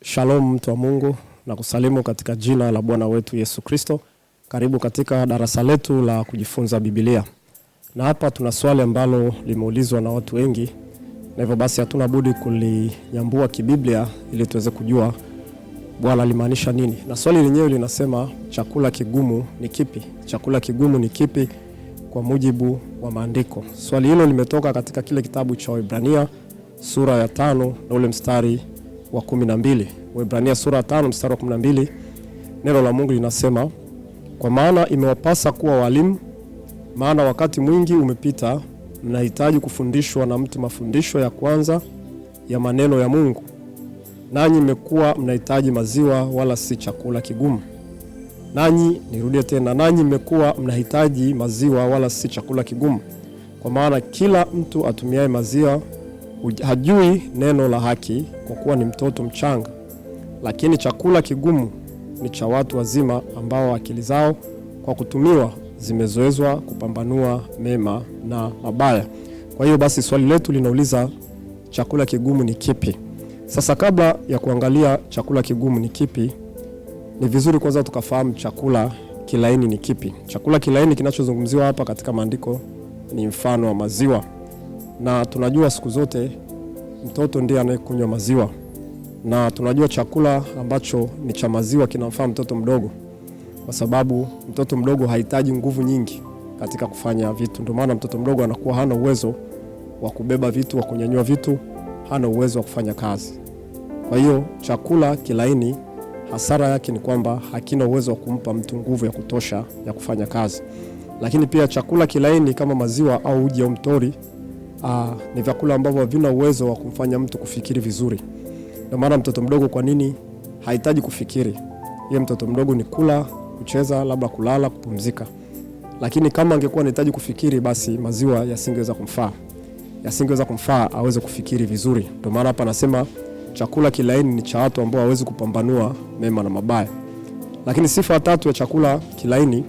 Shalom mtu wa Mungu, na kusalimu katika jina la Bwana wetu Yesu Kristo. Karibu katika darasa letu la kujifunza Biblia. Na hapa tuna swali ambalo limeulizwa na watu wengi, na hivyo basi hatuna budi kulinyambua kibiblia ili tuweze kujua Bwana alimaanisha nini. Na swali lenyewe linasema, chakula kigumu ni kipi? Chakula kigumu ni kipi kwa mujibu wa maandiko? Swali hilo limetoka katika kile kitabu cha Waebrania sura ya 5 na ule mstari wa 12. Waebrania sura ya 5 mstari wa 12, neno la Mungu linasema, kwa maana imewapasa kuwa walimu, maana wakati mwingi umepita, mnahitaji kufundishwa na mtu mafundisho ya kwanza ya maneno ya Mungu. Nanyi mmekuwa mnahitaji maziwa wala si chakula kigumu. Nirudie tena, nanyi mmekuwa mnahitaji maziwa wala si chakula kigumu. Kwa maana kila mtu atumiaye maziwa hajui neno la haki, kwa kuwa ni mtoto mchanga. Lakini chakula kigumu ni cha watu wazima, ambao akili zao kwa kutumiwa zimezoezwa kupambanua mema na mabaya. Kwa hiyo basi swali letu linauliza, chakula kigumu ni kipi? Sasa kabla ya kuangalia chakula kigumu ni kipi, ni vizuri kwanza tukafahamu chakula kilaini ni kipi. Chakula kilaini kinachozungumziwa hapa katika maandiko ni mfano wa maziwa. Na tunajua siku zote mtoto ndiye anayekunywa maziwa. Na tunajua chakula ambacho ni cha maziwa kinamfaa mtoto mdogo, kwa sababu mtoto mdogo hahitaji nguvu nyingi katika kufanya vitu. Ndio maana mtoto mdogo anakuwa hana uwezo wa kubeba vitu, wa kunyanyua vitu, hana uwezo wa kufanya kazi. Kwa hiyo chakula kilaini hasara yake ni kwamba hakina uwezo wa kumpa mtu nguvu ya kutosha ya kufanya kazi. Lakini pia chakula kilaini kama maziwa au uji au mtori ni vyakula ambavyo havina uwezo wa kumfanya mtu kufikiri vizuri. Ndio maana mtoto mdogo kwa nini hahitaji kufikiri? Yeye mtoto mdogo ni kula, kucheza, labda kulala, kupumzika. Lakini kama angekuwa anahitaji kufikiri, basi maziwa yasingeweza kumfaa aweze kufikiri vizuri. Ndio maana hapa anasema chakula kilaini ni cha watu ambao hawezi kupambanua mema na mabaya. Lakini sifa ya tatu ya chakula kilaini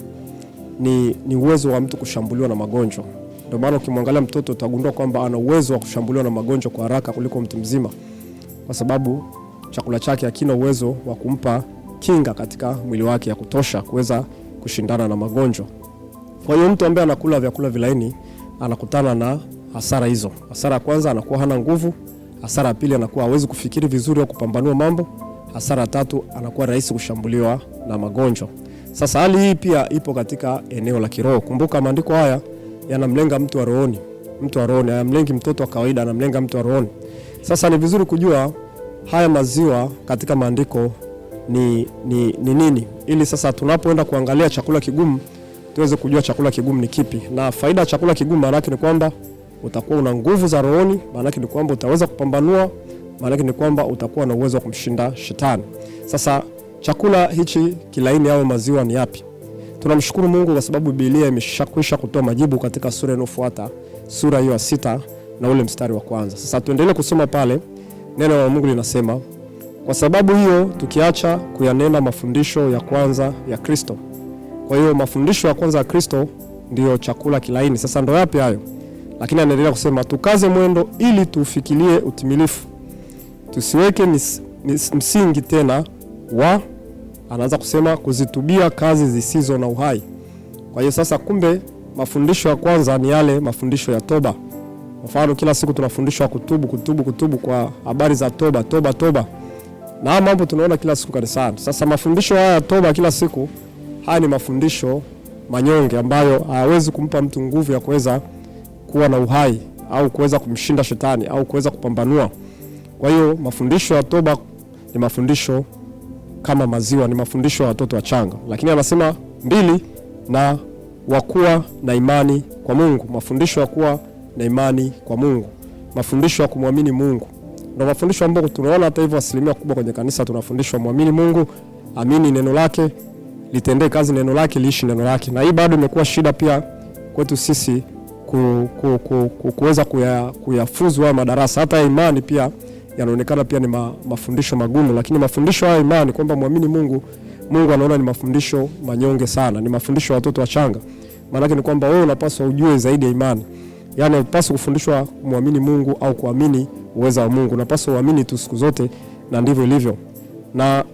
ni uwezo wa mtu kushambuliwa na magonjwa. Ndio maana ukimwangalia mtoto utagundua kwamba ana uwezo wa kushambuliwa na magonjwa kwa haraka kuliko mtu mzima, kwa sababu chakula chake hakina uwezo wa kumpa kinga katika mwili wake ya kutosha kuweza kushindana na magonjwa. Kwa hiyo mtu ambaye anakula vyakula vilaini anakutana na hasara hizo. Hasara ya kwanza, anakuwa hana nguvu. Hasara ya pili, anakuwa hawezi kufikiri vizuri au kupambanua mambo. Hasara ya tatu, anakuwa rahisi kushambuliwa na magonjwa. Sasa hali hii pia ipo katika eneo la kiroho. Kumbuka maandiko haya yanamlenga mtu wa rohoni. Mtu wa rohoni, hayamlengi mtoto wa kawaida, anamlenga mtu wa rohoni. Sasa ni vizuri kujua haya maziwa katika maandiko ni nini, ili sasa tunapoenda kuangalia chakula kigumu tuweze kujua chakula kigumu ni kipi. Na faida ya chakula kigumu maana yake ni kwamba utakuwa una nguvu za rohoni, maana yake ni kwamba utaweza kupambanua, maana yake ni kwamba utakuwa na uwezo wa kumshinda shetani. Sasa chakula hichi kilaini au maziwa ni yapi? Tunamshukuru Mungu kwa sababu Biblia imeshakwisha kutoa majibu katika sura inayofuata, sura hiyo ya 6 na ule mstari wa kwanza. Sasa tuendelee kusoma pale. Neno la Mungu linasema, kwa sababu hiyo tukiacha kuyanena mafundisho ya kwanza ya Kristo. Kwa hiyo mafundisho ya kwanza ya Kristo ndio chakula kilaini. Sasa ndio yapi hayo? Lakini anaendelea kusema, tukaze mwendo ili tufikirie utimilifu. Tusiweke msingi tena anaanza kusema kuzitubia kazi zisizo na uhai. Kwa hiyo sasa kumbe mafundisho ya kwanza ni yale mafundisho ya toba. Mfano kila siku tunafundishwa kutubu kwa habari za toba. Na mambo tunaona kila siku kanisani. Sasa mafundisho haya ya toba kila siku, haya ni mafundisho manyonge ambayo hayawezi kumpa mtu nguvu ya kuweza kuwa na uhai au kuweza kumshinda shetani au kuweza kupambanua. Kwa hiyo mafundisho ya toba ni mafundisho kama maziwa, ni mafundisho ya watoto wachanga. Lakini anasema 2, na wakuwa na imani kwa Mungu. Mafundisho ya kuwa na imani kwa Mungu, mafundisho ya kumwamini Mungu. Ndio mafundisho ambayo tunaona hata hivyo asilimia kubwa kwenye kanisa tunafundishwa muamini Mungu, amini neno lake, litendee kazi neno lake, liishi neno lake. Na hii bado imekuwa shida pia kwetu sisi kuweza kuyafuzu haya madarasa. Hata imani pia yanaonekana pia ni mafundisho magumu, lakini mafundisho haya imani kwamba muamini Mungu anaona ni mafundisho manyonge sana, ni mafundisho ya watoto wachanga. Maana yake ni kwamba wewe unapaswa ujue zaidi ya imani. Yaani unapaswa kufundishwa muamini Mungu au kuamini uweza wa Mungu. Unapaswa uamini tu siku zote, na ndivyo ilivyo. Na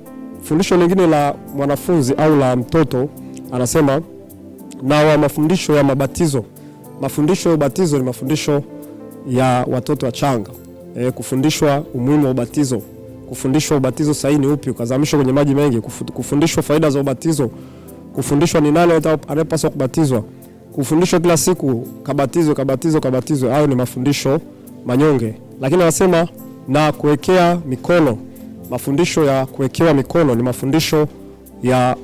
fundisho lingine la mwanafunzi au la mtoto anasema na mafundisho ya mabatizo. Mafundisho ya ubatizo ni mafundisho ya watoto wachanga. Kufundishwa umuhimu wa ubatizo, kufundishwa ubatizo sahihi ni upi, ukazamishwa kwenye maji mengi, kufundishwa faida za ubatizo, kufundishwa ni nani anayepaswa kubatizwa, kufundishwa kila siku kabatizwe. Hayo ni mafundisho manyonge. Lakini anasema na kuwekea mikono. Mafundisho ya kuwekewa mikono ni mafundisho ya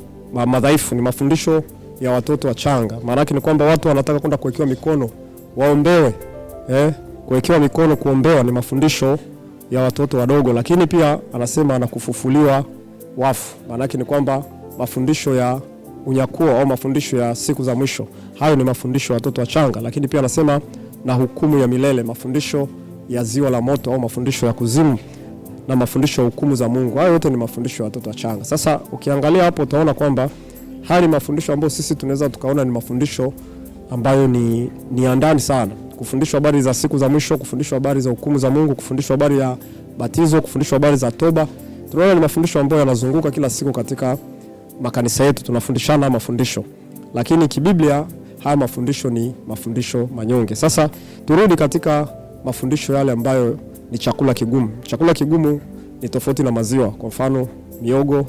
madhaifu, ni mafundisho ya watoto wachanga. Maana yake ni kwamba watu wanataka kwenda kuwekewa mikono, waombewe. Kuwekewa mikono, kuombewa ni mafundisho ya watoto wadogo. Lakini pia anasema na kufufuliwa wafu. Maana yake ni kwamba mafundisho ya unyakuo au mafundisho ya siku za mwisho, hayo ni mafundisho ya watoto wachanga. Lakini pia anasema na hukumu ya milele, mafundisho ya ziwa la moto au mafundisho ya kuzimu na mafundisho ya hukumu za Mungu. Hayo yote ni mafundisho ya watoto wachanga. Sasa ukiangalia hapo utaona kwamba haya ni mafundisho ambayo sisi tunaweza tukaona ni mafundisho ambayo ni ya ndani sana. Kufundishwa habari za siku za mwisho, kufundishwa habari za hukumu za Mungu, kufundishwa habari ya batizo, kufundishwa habari za toba. Tunaona ni mafundisho ambayo yanazunguka kila siku katika makanisa yetu, tunafundishana mafundisho. Lakini kibiblia haya mafundisho ni mafundisho manyonge. Sasa turudi katika mafundisho yale ambayo ni chakula kigumu. Chakula kigumu ni tofauti na maziwa. Kwa mfano miogo,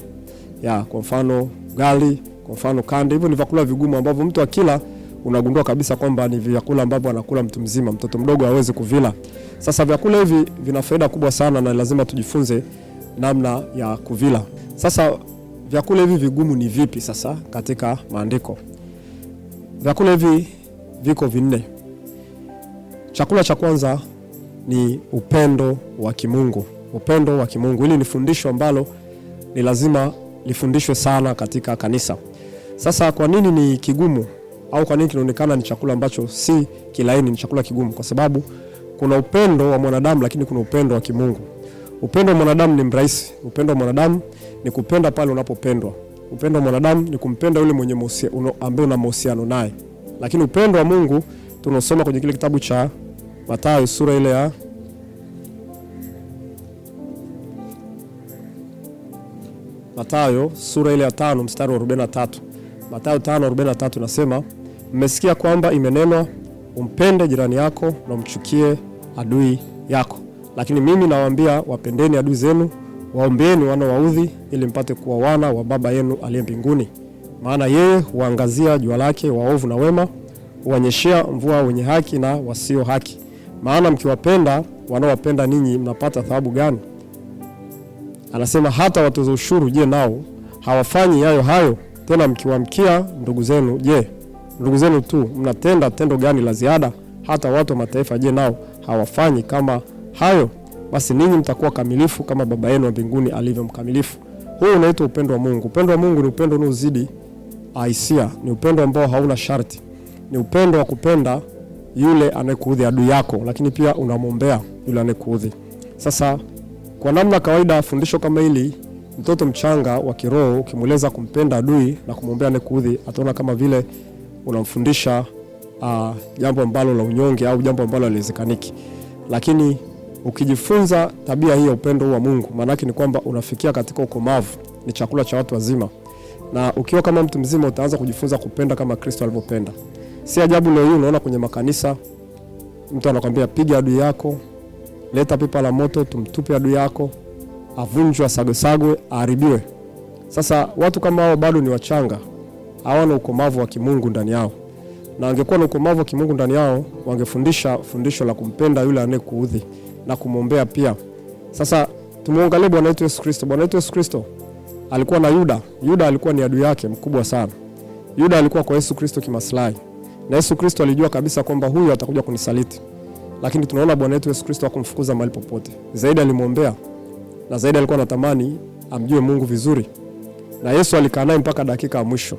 kwa mfano gali, kwa mfano kande. Hivyo ni vyakula vigumu ambavyo mtu akila unagundua kabisa kwamba ni vyakula ambavyo anakula mtu mzima, mtoto mdogo hawezi kuvila. Sasa vyakula hivi vina faida kubwa sana na lazima tujifunze namna ya kuvila. Sasa vyakula hivi vigumu ni vipi sasa katika maandiko? Vyakula hivi viko vinne. Chakula cha kwanza ni upendo wa kimungu. Upendo wa kimungu. Hili ni fundisho ambalo ni lazima lifundishwe sana katika kanisa. Sasa kwa nini ni kigumu au kwa nini kinaonekana ni chakula ambacho si kilaini, ni chakula kigumu? Kwa sababu kuna upendo wa mwanadamu lakini kuna upendo wa kimungu. Upendo wa mwanadamu ni mrahisi. Upendo wa mwanadamu ni kupenda pale unapopendwa. Upendo wa mwanadamu ni kumpenda yule mwenye ambaye una mahusiano naye. Lakini upendo wa Mungu tunasoma kwenye kile kitabu cha Mathayo sura ile ya Mathayo sura ile ya 5 mstari wa 43. Mathayo 5:43 nasema, mmesikia kwamba imenenwa umpende jirani yako na umchukie adui yako. Lakini mimi nawaambia wapendeni adui zenu, waombeeni wanaowaudhi, ili mpate kuwa wana wa Baba yenu aliye mbinguni. Maana yeye huangazia jua lake waovu na wema, huwanyeshea mvua wenye haki na wasio haki. Maana mkiwapenda wanaowapenda ninyi mnapata thawabu gani? Anasema hata watoza ushuru, je, nao hawafanyi hayo? Tena mkiwamkia ndugu zenu, je, ndugu zenu tu mnatenda tendo gani la ziada? Hata watu wa mataifa, je, nao hawafanyi kama hayo? Basi ninyi mtakuwa kamilifu kama Baba yenu wa mbinguni alivyo mkamilifu. Huu unaitwa upendo wa Mungu. Upendo wa Mungu ni upendo unaozidi hisia, ni upendo ambao hauna sharti. Ni upendo wa kupenda yule anayekuudhi, adui yako, lakini pia unamwombea yule anayekuudhi. Sasa kwa namna kawaida fundisho kama hili, mtoto mchanga wa kiroho ukimweleza kumpenda adui na kumwombea anayekuudhi, ataona kama vile unamfundisha jambo ambalo la unyonge au jambo ambalo haliwezekaniki. Lakini ukijifunza tabia hii ya upendo wa Mungu, maana yake ni kwamba unafikia katika ukomavu. Ni chakula cha watu wazima. Na ukiwa kama mtu mzima utaanza kujifunza kupenda kama Kristo alivyopenda. Si ajabu leo hii unaona kwenye makanisa mtu anakuambia piga adui yako, leta pipa la moto tumtupe adui yako, avunjwe, sagwe, aharibiwe. Sasa watu kama hao bado ni wachanga, hawana ukomavu wa kimungu ndani yao. Na wangekuwa na ukomavu wa kimungu ndani yao, wangefundisha fundisho la kumpenda yule anayekuudhi na kumwombea pia. Sasa tumuangalie Bwana wetu Yesu Kristo. Bwana wetu Yesu Kristo alikuwa na Yuda. Yuda alikuwa ni adui yake mkubwa sana. Yuda alikuwa kwa Yesu Kristo kimaslahi. Na Yesu Kristo alijua kabisa kwamba huyu atakuja kunisaliti. Lakini tunaona Bwana wetu Yesu Kristo hakumfukuza mahali popote. Zaidi alimwombea. Na zaidi alikuwa anatamani amjue Mungu vizuri. Na Yesu alikaa naye mpaka dakika ya mwisho.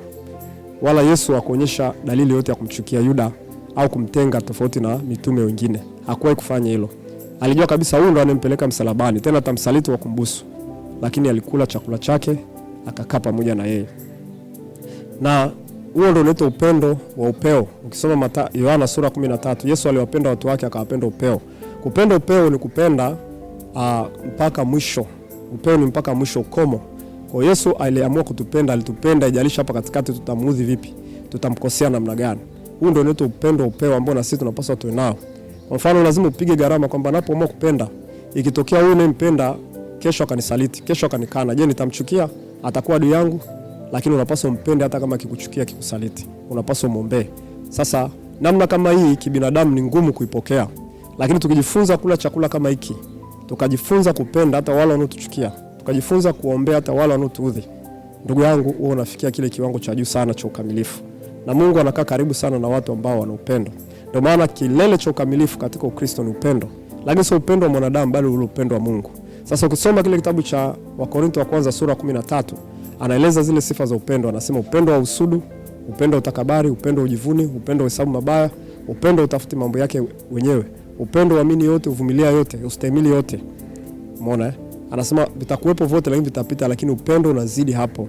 Wala Yesu hakuonyesha dalili yote ya kumchukia Yuda au kumtenga tofauti na mitume wengine. Hakuwahi kufanya hilo. Alijua kabisa huyu ndo anempeleka msalabani, tena atamsaliti wa kumbusu. Lakini alikula chakula chake, akakaa pamoja na yeye. Na huo ndio unaitwa upendo wa upeo. Ukisoma Yohana sura 13, Yesu aliwapenda watu wake akawapenda upeo. Kupenda upeo ni kupenda mpaka mwisho. Upeo ni mpaka mwisho, ukomo. Kwa Yesu aliamua kutupenda, alitupenda, ijalisha hapa katikati tutamuudhi vipi, tutamkosea namna gani. Huu ndio unaitwa upendo, upeo ambao na sisi tunapaswa tuwe nao. Kwa mfano lazima upige gharama kwamba napoamua kupenda, ikitokea huyu unayempenda kesho akanisaliti, kesho akanikana, je, nitamchukia? Atakuwa adui yangu? Lakini unapaswa umpende hata kama akikuchukia, akikusaliti. Unapaswa muombe. Sasa namna kama hii kibinadamu ni ngumu kuipokea. Lakini tukijifunza kula chakula kama hiki, tukajifunza kupenda hata wale wanaotuchukia, tukajifunza kuombea hata wale wanaotuudhi, ndugu yangu, wewe unafikia kile kiwango cha juu sana cha ukamilifu. Na Mungu anakaa karibu sana na watu ambao wana upendo. Ndio maana kilele cha ukamilifu katika Ukristo ni upendo. Lakini sio upendo wa mwanadamu, bali ule upendo wa Mungu. Sasa ukisoma kile kitabu cha Wakorintho wa kwanza sura 13, anaeleza zile sifa za upendo. Anasema upendo wa usudu, upendo wa utakabari, upendo wa ujivuni, upendo wa hesabu mabaya, upendo wa utafuti mambo yake wenyewe, upendo wa amini yote, uvumilia yote, ustahimili yote. Umeona? Anasema vitakuwepo vote lakini vitapita, lakini upendo unazidi hapo.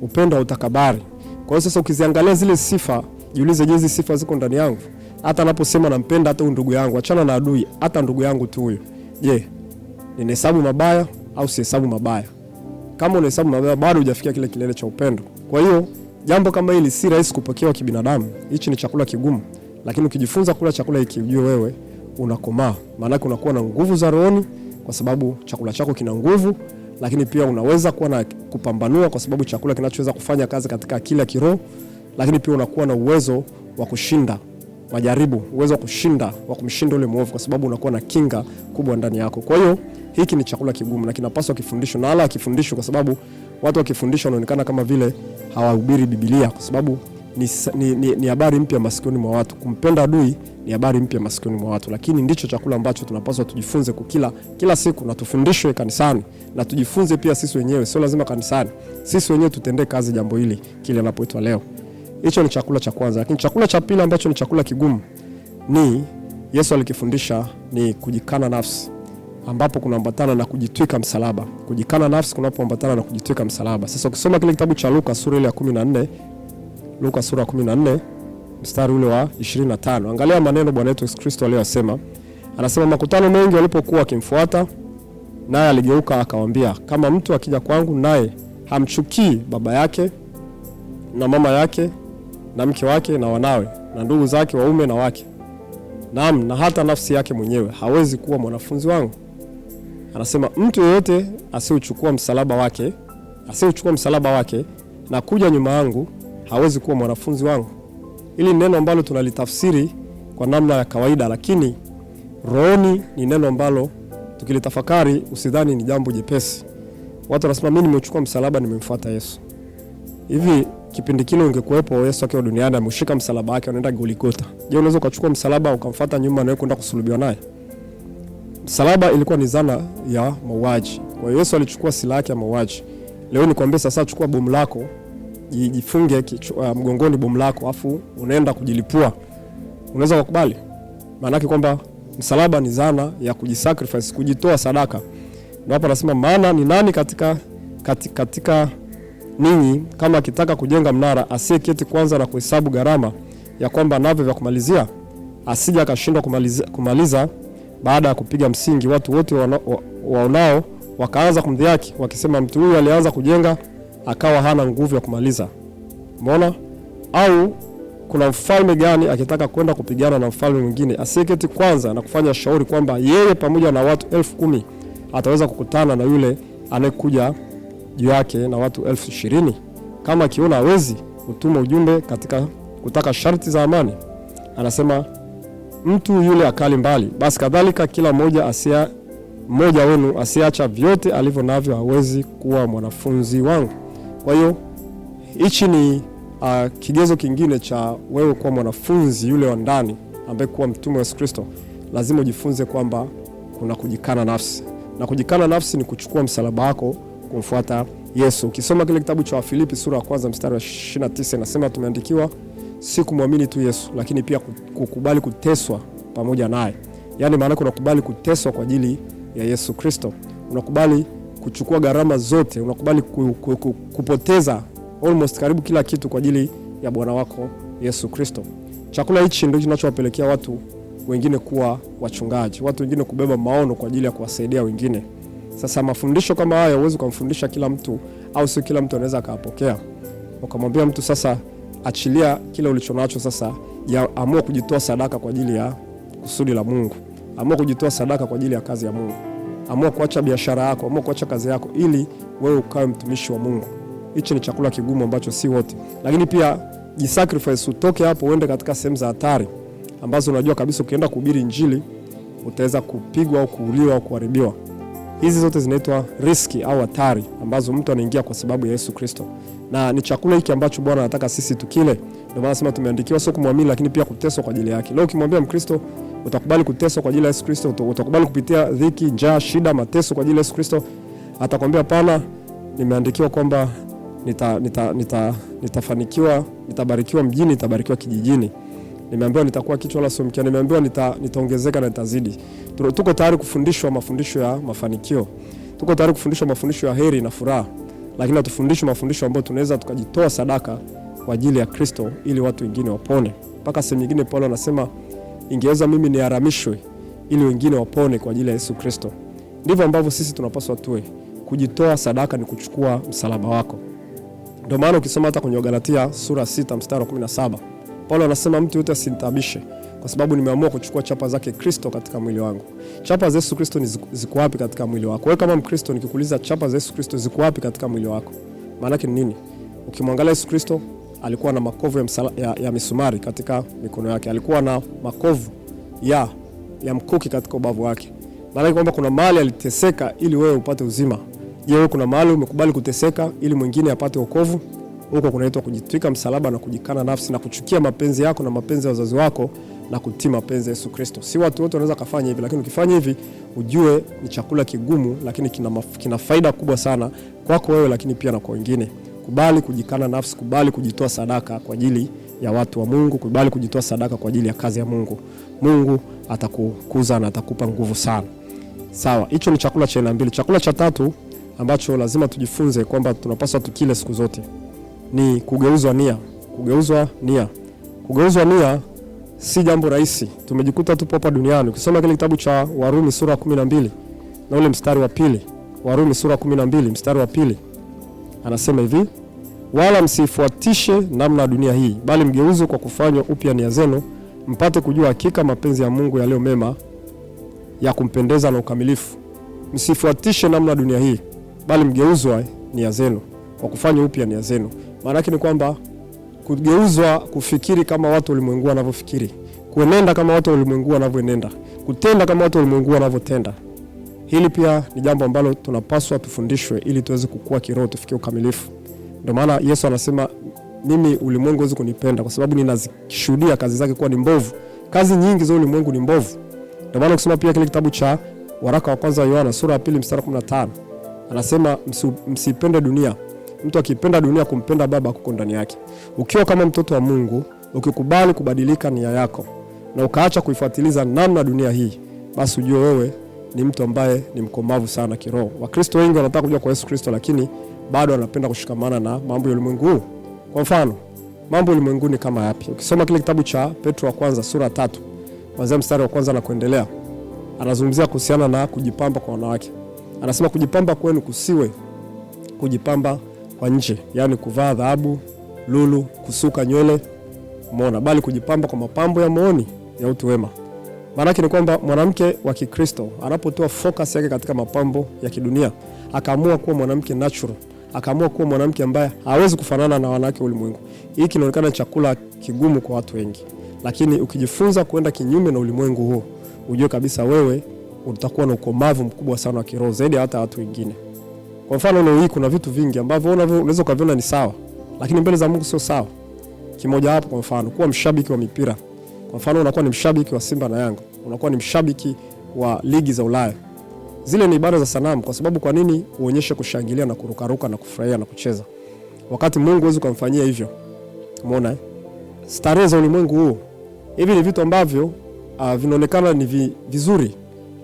Upendo wa utakabari. Kwa hiyo sasa ukiziangalia zile sifa, jiulize, je, hizi sifa ziko ndani yangu? Hata anaposema nampenda hata ndugu yangu, achana na adui, hata ndugu yangu tu huyo, je, ninahesabu mabaya au sihesabu mabaya? Kama unahesabu mabaya, bado hujafikia kile kilele cha upendo. Kwa hiyo jambo kama hili si rahisi kupokewa kibinadamu. Hichi ni chakula kigumu, lakini ukijifunza kula chakula hiki, ujue wewe unakomaa. Maana unakuwa na nguvu za rohoni kwa sababu chakula chako kina nguvu, lakini pia unaweza kuwa na kupambanua kwa sababu chakula kinachoweza kufanya kazi katika akili ya kiroho, lakini pia unakuwa na uwezo wa kushinda majaribu, uwezo wa kushinda, wa kumshinda ule mwovu kwa sababu unakuwa na kinga kubwa ndani yako. Kwa hiyo hiki ni chakula kigumu na kinapaswa kifundishwe, na hala kifundishwe, kwa sababu watu wakifundishwa wanaonekana kama vile hawahubiri Biblia, kwa sababu ni habari mpya masikioni mwa watu. Kumpenda adui ni habari mpya masikioni mwa watu, lakini ndicho chakula ambacho tunapaswa tujifunze kukila kila siku, na tufundishwe kanisani, na tujifunze pia sisi wenyewe. Sio lazima kanisani, sisi wenyewe tutendee kazi jambo hili kile linapoitwa leo. Hicho ni chakula cha kwanza. Lakini chakula cha pili ambacho ni chakula kigumu ni Yesu alikifundisha, ni kujikana nafsi, ambapo kunaambatana na kujitwika msalaba. Kujikana nafsi kunapoambatana na kujitwika msalaba. Sasa ukisoma kile kitabu cha Luka sura ile ya 14, Luka sura ya 14 mstari ule wa 25, angalia maneno Bwana wetu Yesu Kristo aliyosema. Anasema, makutano mengi walipokuwa wakimfuata, naye aligeuka akawaambia, kama mtu akija kwangu naye hamchukii baba yake na mama yake na mke wake na wanawe na ndugu zake waume na wake, naam, na hata nafsi yake mwenyewe, hawezi kuwa mwanafunzi wangu. Anasema mtu yeyote asiuchukua msalaba wake na kuja nyuma yangu hawezi kuwa mwanafunzi wangu. Hili ni neno ambalo tunalitafsiri kwa namna ya kawaida, lakini rohoni ni neno ambalo tukilitafakari usidhani ni jambo jepesi. Watu wanasema mimi nimechukua msalaba, nimemfuata Yesu. Hivi kipindi kile ungekuepo Yesu akiwa duniani ameshika msalaba wake anaenda Golgotha, je, unaweza kuchukua msalaba ukamfuata nyuma na kwenda kusulubiwa naye? Msalaba ilikuwa ni zana ya mauaji. Kwa hiyo Yesu alichukua silaha yake ya mauaji. Leo nikwambie sasa, chukua bomu lako, jifunge mgongoni bomu lako, afu unaenda kujilipua. Unaweza kukubali? Maana yake kwamba msalaba ni zana ya kujisacrifice, kujitoa sadaka. Ndio hapa nasema, maana ni nani katika ninyi kama akitaka kujenga mnara asiyeketi kwanza na kuhesabu gharama ya kwamba navyo vya kumalizia, asije akashindwa kumaliza baada ya kupiga msingi. Watu wote waonao wakaanza kumdhihaki wakisema, mtu huyu alianza kujenga akawa hana nguvu ya kumaliza. Umeona? Au kuna mfalme gani akitaka kwenda kupigana na mfalme mwingine asiyeketi kwanza na kufanya shauri kwamba yeye pamoja na watu 10,000 ataweza kukutana na yule anayekuja juu yake na watu 20,000? Kama akiona hawezi, utuma ujumbe katika kutaka sharti za amani. Anasema mtu yule akali mbali. Basi kadhalika kila mmoja wenu asiacha vyote alivyo navyo hawezi kuwa mwanafunzi wangu. Kwa hiyo hichi ni kigezo kingine cha wewe kuwa mwanafunzi yule wa ndani ambaye kuwa mtume wa Yesu Kristo. Lazima ujifunze kwamba kuna kujikana nafsi. Na kujikana nafsi ni kuchukua msalaba wako kumfuata Yesu. Ukisoma kile kitabu cha Wafilipi sura ya kwanza mstari wa 29, inasema tumeandikiwa si kumwamini tu Yesu, lakini pia kukubali kuteswa pamoja naye. Yaani maana unakubali kuteswa kwa ajili ya Yesu Kristo. Unakubali kuchukua gharama zote, unakubali kupoteza almost karibu kila kitu kwa ajili ya Bwana wako Yesu Kristo. Chakula hichi ndio kinachowapelekea watu wengine kuwa wachungaji, watu wengine kubeba maono kwa ajili ya kuwasaidia wengine. Sasa mafundisho kama haya huwezi kumfundisha kila mtu, au sio kila mtu anaweza akapokea. Ukamwambia mtu sasa achilia kile ulichonacho sasa, amua kujitoa sadaka kwa ajili ya kusudi la Mungu. Amua kujitoa sadaka kwa ajili ya kazi ya Mungu. Amua kuacha biashara yako, amua kuacha kazi yako ili wewe ukawe mtumishi wa Mungu. Hicho ni chakula kigumu ambacho si wote. Lakini pia jisacrifice, utoke hapo uende katika sehemu za hatari ambazo unajua kabisa ukienda kuhubiri injili utaweza kupigwa au kuuliwa au kuharibiwa. Hizi zote zinaitwa riski au hatari ambazo mtu anaingia kwa sababu ya Yesu Kristo. Na ni chakula hiki ambacho Bwana anataka sisi tukile. Ndio maana nasema tumeandikiwa sio kumwamini lakini pia kuteswa kwa ajili yake. Leo ukimwambia Mkristo utakubali kuteswa kwa ajili ya Yesu Kristo, utakubali kupitia dhiki, njaa, shida, mateso kwa ajili ya Yesu Kristo, atakwambia hapana, nimeandikiwa kwamba nitafanikiwa, nitabarikiwa mjini, nitabarikiwa kijijini. Nimeambiwa nitakuwa kichwa wala sio mkia, nimeambiwa nitaongezeka na nitazidi. Tuko tayari kufundishwa mafundisho ya mafanikio. Tuko tayari kufundishwa mafundisho ya heri na furaha. Lakini atufundishwe mafundisho ambayo tunaweza tukajitoa sadaka kwa ajili ya Kristo ili watu wengine wapone. Mpaka sehemu nyingine Paulo anasema ingeweza mimi niharamishwe ili wengine wapone kwa ajili ya Yesu Kristo. Ndivyo ambavyo sisi tunapaswa tuwe. Kujitoa sadaka ni kuchukua msalaba wako. Ndio maana ukisoma hata kwenye Galatia sura 6 mstari wa 17, Paulo anasema mtu yote asinitabishe kwa sababu nimeamua kuchukua chapa zake Kristo katika mwili wangu. Chapa za Yesu Kristo ziko wapi katika mwili wako? Wewe kama Mkristo nikikuuliza chapa za Yesu Kristo ziko wapi katika mwili wako? Maana yake ni nini? Ukimwangalia Yesu Kristo alikuwa na makovu ya misumari katika mikono yake. Alikuwa na makovu ya mkuki katika ubavu wake. Maana kwamba kuna mahali aliteseka ili wewe upate uzima. Je, wewe kuna mahali umekubali kuteseka ili mwingine apate wokovu? Huko kunaitwa kujitwika msalaba na kujikana nafsi na kuchukia mapenzi yako na mapenzi ya wazazi wako na kutii mapenzi ya Yesu Kristo. Si watu wote wanaweza kufanya hivi, lakini ukifanya hivi ujue ni chakula kigumu lakini kina faida kubwa sana kwako wewe lakini pia na kwa wengine. Kubali kujikana nafsi, kubali kujitoa sadaka kwa ajili ya watu wa Mungu, kubali kujitoa sadaka kwa ajili ya kazi ya Mungu. Mungu atakukuza na atakupa nguvu sana. Sawa, hicho ni chakula cha aina mbili. Chakula cha tatu ambacho lazima tujifunze kwamba tunapaswa tukile siku zote ni kugeuzwa nia. Kugeuzwa nia si jambo rahisi. Tumejikuta tupo hapa duniani. Ukisoma kile kitabu cha Warumi sura 12 na ule mstari wa pili, Warumi sura 12 mstari wa pili, anasema hivi: wala msifuatishe namna ya dunia hii, bali mgeuzwe kwa kufanywa upya nia zenu, mpate kujua hakika mapenzi ya Mungu yaliyo mema, ya kumpendeza na ukamilifu. Msifuatishe namna ya dunia hii, bali mgeuzwe nia zenu kwa kufanywa upya nia zenu. Maana yake ni kwamba kugeuzwa kufikiri kama watu ulimwengu wanavyofikiri, kuenenda kama watu ulimwengu wanavyoenenda, kutenda kama watu ulimwengu wanavyotenda. Hili pia ni jambo ambalo tunapaswa tufundishwe ili tuweze kukua kiroho, tufikie ukamilifu. Ndio maana Yesu anasema mimi ulimwengu hawezi kunipenda kwa sababu ninazishuhudia kazi zake kuwa ni mbovu. Kazi nyingi za ulimwengu ni mbovu. Ndio maana ukisoma pia kile kitabu cha waraka wa kwanza wa Yohana sura ya 2 mstari 15, anasema msipende dunia. Mtu akipenda dunia kumpenda Baba kuko ndani yake. Ukiwa kama mtoto wa Mungu, ukikubali kubadilika nia yako na ukaacha kuifuatiliza namna dunia hii, basi ujue wewe ni mtu ambaye ni mkomavu sana kiroho. Wakristo wengi wanataka kuja kwa Yesu Kristo lakini bado wanapenda kushikamana na mambo ya ulimwengu. Kwa mfano, mambo ya ulimwengu ni kama yapi? Ukisoma kile kitabu cha Petro wa kwanza sura 3, kuanzia mstari wa kwanza na kuendelea, anazungumzia kuhusiana na kujipamba kwa wanawake. Anasema kujipamba kwenu kusiwe kujipamba kwa nje, yani kuvaa dhahabu, lulu, kusuka nywele, umeona, bali kujipamba kwa mapambo ya mooni ya utu wema. Maana yake ni kwamba mwanamke wa Kikristo anapotoa focus yake katika mapambo ya kidunia, akaamua kuwa mwanamke natural, akaamua kuwa mwanamke ambaye hawezi kufanana na wanawake ulimwengu. Hii kinaonekana chakula kigumu kwa watu wengi. Lakini ukijifunza kuenda kinyume na ulimwengu huo, ujue kabisa wewe utakuwa na ukomavu mkubwa sana wa kiroho zaidi hata watu wengine. Kwa mfano leo hii kuna vitu vingi ambavyo unaweza kuviona ni sawa, lakini mbele za Mungu sio sawa. Kimoja hapo kwa mfano, kuwa mshabiki wa mipira. Kwa mfano unakuwa ni mshabiki wa Simba na Yanga, unakuwa ni mshabiki wa ligi za Ulaya. Zile ni ibada za sanamu. Kwa sababu kwa nini uonyeshe kushangilia na kurukaruka na kufurahia na kucheza wakati Mungu hawezi kumfanyia hivyo? Umeona starehe za ulimwengu huu. Hivi ni vitu ambavyo vinaonekana ni vizuri,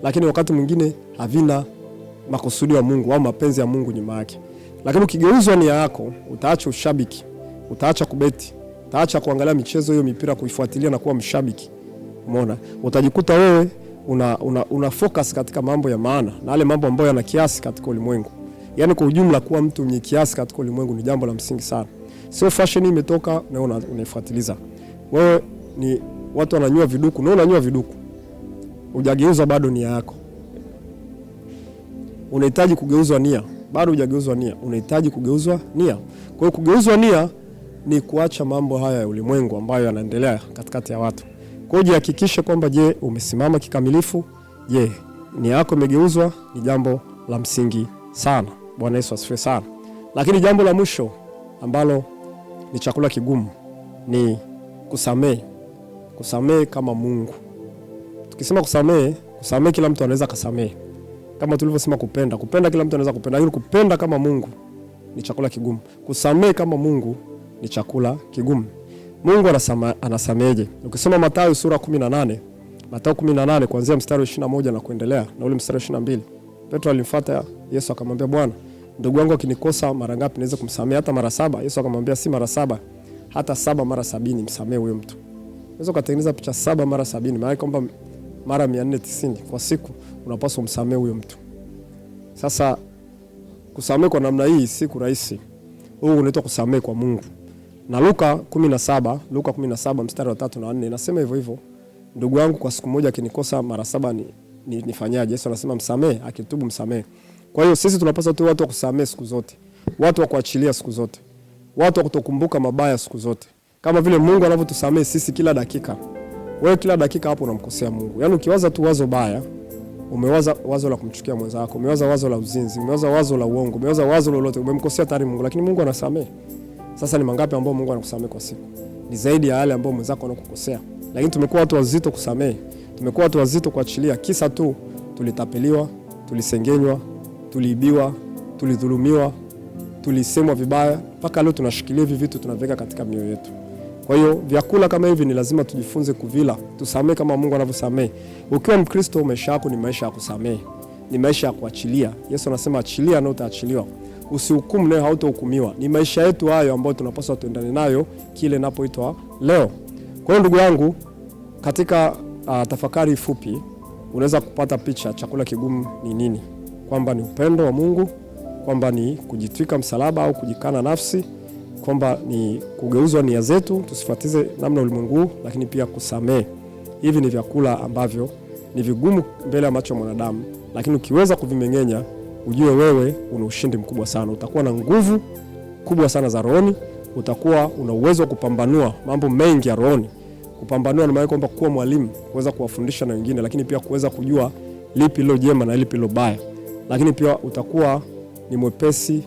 lakini wakati mwingine havina makusudi ya Mungu au mapenzi ya Mungu nyuma yake. Lakini ukigeuzwa nia yako, utaacha ushabiki, utaacha kubeti, utaacha kuangalia michezo hiyo mipira kuifuatilia na kuwa mshabiki. Umeona? Utajikuta wewe una focus katika mambo ya maana na yale mambo ambayo yana kiasi katika ulimwengu. Yaani kwa ujumla kuwa mtu mwenye kiasi katika ulimwengu ni jambo la msingi sana. Sio fashion imetoka na unaifuatiliza. Wewe ni watu wananyua viduku, na unanyua viduku. Hujageuza bado nia yako. Unahitaji kugeuzwa nia. Bado hujageuzwa nia. Unahitaji kugeuzwa nia. Kwa hiyo kugeuzwa nia ni kuacha mambo haya ya ulimwengu ambayo yanaendelea katikati ya watu. Kwa hiyo jihakikishe kwamba je, umesimama kikamilifu? Je, nia yako imegeuzwa? Ni jambo la msingi sana. Bwana Yesu asifiwe sana. Lakini jambo la mwisho ambalo ni chakula kigumu ni kusamehe. Kusamehe kama Mungu. Tukisema kusamehe kila mtu anaweza kusamehe. Kama tulivyosema kupenda kila mtu anaweza kupenda, lakini kupenda kama Mungu ni chakula kigumu. Kusamehe kama Mungu ni chakula kigumu. Mungu anasameheje? Ukisoma Mathayo sura 18, Mathayo 18 kuanzia mstari wa 21 na kuendelea na ule mstari wa 22. Petro alimfuata Yesu akamwambia, Bwana, ndugu yangu akinikosa mara ngapi naweza kumsamehe? Hata mara 7? Yesu akamwambia, si mara 7, hata 7 mara 70 msamehe huyo mtu. Unaweza kutengeneza picha 7 mara 70, maana kwamba mara 490 kwa siku unapaswa kumsamehe huyo mtu. Sasa kusamehe kwa namna hii si rahisi. Huu unaitwa kusamehe kwa Mungu. Na Luka 17 mstari wa 3 na 4 inasema hivyo hivyo. Ndugu yangu kwa siku moja akinikosa mara 7 nifanyaje? Yesu anasema msamehe, akitubu msamehe. Kwa hiyo sisi tunapaswa tu watu wa kusamehe siku zote. Watu wa kuachilia siku zote. Watu wa kutokumbuka mabaya siku zote. Kama vile Mungu anavyotusamehe sisi kila dakika. Wewe kila dakika hapo unamkosea Mungu. Yaani ukiwaza tu wazo baya, umewaza wazo la kumchukia mwenzako, umewaza wazo la uzinzi, umewaza wazo la uongo, umewaza wazo lolote, umemkosea tayari Mungu, lakini Mungu anasamehe. Sasa ni mangapi ambao Mungu anakusamehe kwa siku? Ni zaidi ya yale ambao mwenzako anakukosea. Lakini tumekuwa watu wazito kusamehe. Tumekuwa watu wazito kuachilia, kisa tu tulitapeliwa, tulisengenywa, tuliibiwa, tulidhulumiwa, tulisemwa vibaya, mpaka leo tunashikilia hivi vitu tunaviweka katika mioyo yetu. Kwa hiyo vyakula kama hivi ni lazima tujifunze kuvila, tusamehe kama Mungu anavyosamehe. Ukiwa Mkristo, maisha yako ni maisha ya kusamehe, ni maisha ya kuachilia. Yesu anasema achilia na utaachiliwa. Usihukumu nayo hautahukumiwa. Ni maisha yetu hayo ambayo tunapaswa tuendane nayo kile inapoitwa leo. Kwa hiyo ndugu yangu, katika tafakari fupi unaweza kupata picha chakula kigumu ni nini? Kwamba ni upendo wa Mungu, kwamba ni kujitwika msalaba au kujikana nafsi, kwamba ni kugeuzwa nia zetu tusifuatize namna ulimwengu, lakini pia kusamehe. Hivi ni vyakula ambavyo ni vigumu mbele ya macho ya mwanadamu, lakini ukiweza kuvimeng'enya, ujue wewe una ushindi mkubwa sana. Utakuwa na nguvu kubwa sana za rohoni, utakuwa una uwezo wa kupambanua mambo mengi ya rohoni. Kupambanua na maana kwamba kuwa mwalimu, kuweza kuwafundisha na wengine, lakini pia kuweza kujua lipi lilo jema na lipi lilo baya. Lakini pia utakuwa ni mwepesi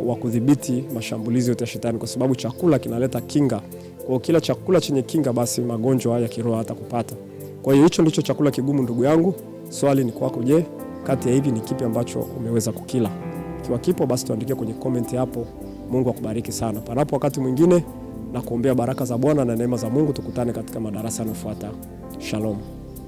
wa kudhibiti mashambulizi yote ya shetani, kwa sababu chakula kinaleta kinga. Kwa kila chakula chenye kinga, basi magonjwa ya kiroho hatakupata. Kwa hiyo hicho ndicho chakula kigumu ndugu yangu. Swali ni kwako, je, kati ya hivi ni kipi ambacho umeweza kukila? Ikiwa kipo, basi tuandikie kwenye comment hapo. Mungu akubariki sana. Panapo wakati mwingine na kuombea baraka za Bwana na neema za Mungu, tukutane katika madarasa yanayofuata. Shalom.